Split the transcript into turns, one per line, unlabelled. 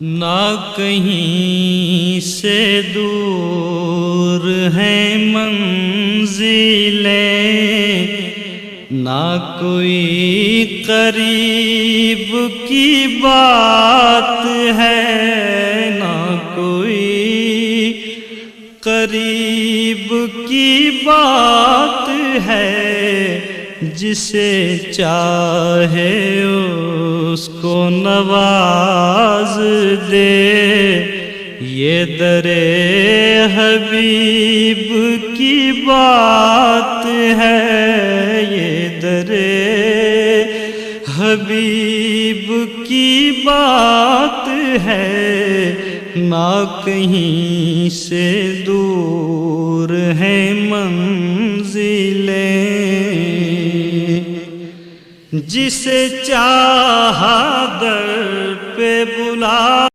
نہ کہیں سے دور ہیں منزلیں، نہ کوئی قریب کی بات ہے، نہ کوئی قریب کی بات ہے، جسے چاہے اس کو نواز دے۔ یہ در حبیب کی بات ہے، یہ در حبیب کی بات ہے، نہ کہیں سے دور ہیں منزلیں۔ جسے چاہا در پہ بلا